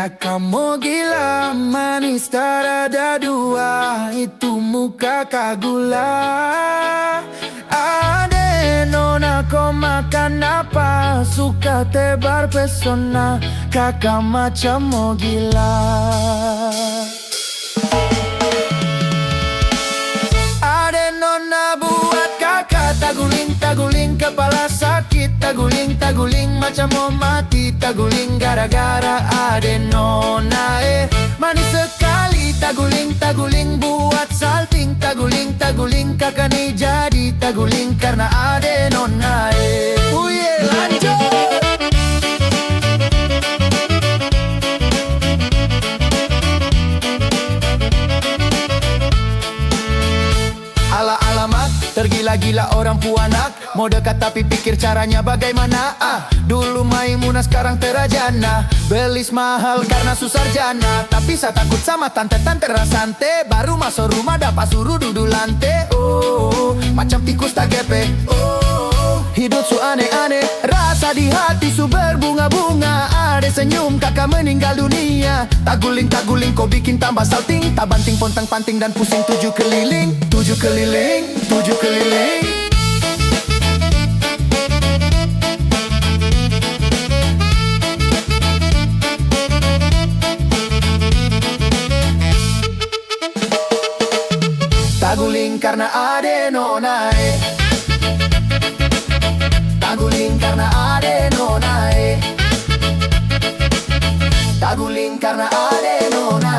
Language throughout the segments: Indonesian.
Kakak mau gila, manis tak ada dua. Itu muka Kak Gula. Ade nona kau makan apa? Suka tebar pesona. Kakak macam mau gila. Ade nona buat kakak taguling kepala sakit. Taguling macam mau mati. Taguling gara-gara ade nona manis sekali. Taguling buat salting. Taguling kakak nih jadi taguling karena ade nona lanjut. Alamak, tergila-gila orang puanak. Mau dekat tapi pikir caranya bagaimana. Dulu Maimunah sekarang terajana. Belis mahal karena susarjana. Tapi saya takut sama tante-tante rasante. Baru masuk rumah dapat suruh duduk lantai. Macam tikus tak gepe. Hidup su aneh-aneh. Rasa di hati su berbunga-bunga. Ada senyum kakak meninggal dunia. Taguling kau bikin tambah salting. Tak banting pontang-panting dan pusing tujuh keliling. Tujuh keliling Taguling karena ade nona Taguling karena ade nona Taguling karena ade nona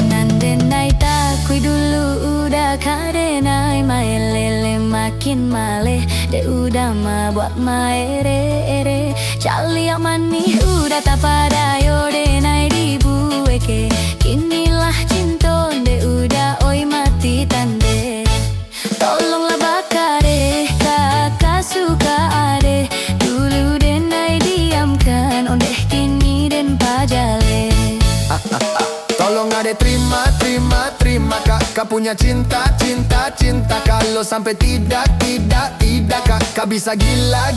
Nandenai takui dulu udah karenai maelele makin male de udah buat maere cali yang manis udah tak pada yode nai dibueke kinilah cinta de udah oi mati tande tolonglah bakare kakak suka ade dulu denai diamkan ondeh kini den pajale. Tolong ade terima kakak punya cinta kalau sampai tidak kakak bisa gila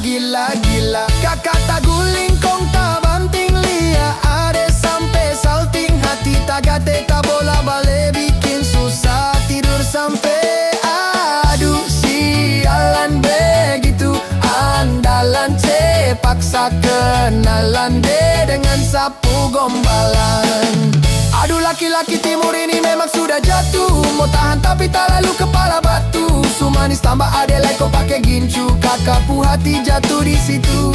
kakak taguling kong tak banting lia ade sampai salting hati tagate tak bola bale bikin susah tidur sampai aduh sialan begitu andalan paksa kenalan dengan sapu gombalan. Aduh laki-laki timur ini memang sudah jatuh. Mau tahan tapi tak lalu kepala batu. Sumanis tambah adelai kau pakai gincu. Kakak pu hati jatuh di situ.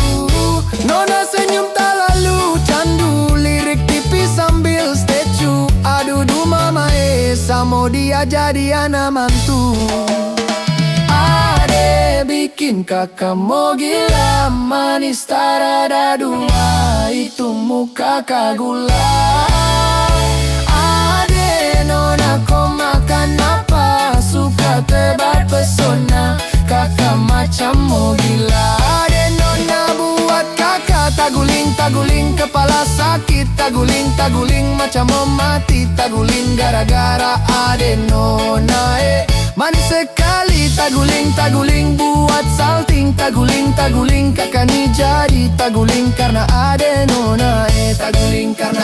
Nona senyum tak lalu candu. Lirik tipis sambil statue. Aduh mama mau dia jadi anak mantu. Ade bikin kakak mau gila. Manis tak ada dua. Itu muka Kak Gula. Kau makan apa? Suka tebar pesona. Kakak macam mau gila. Ade nona buat kakak taguling kepala sakit. Taguling macam mau mati. Taguling gara-gara ade nona manis sekali. Taguling buat salting. Taguling kakak nih jadi taguling karena ade nona Taguling karena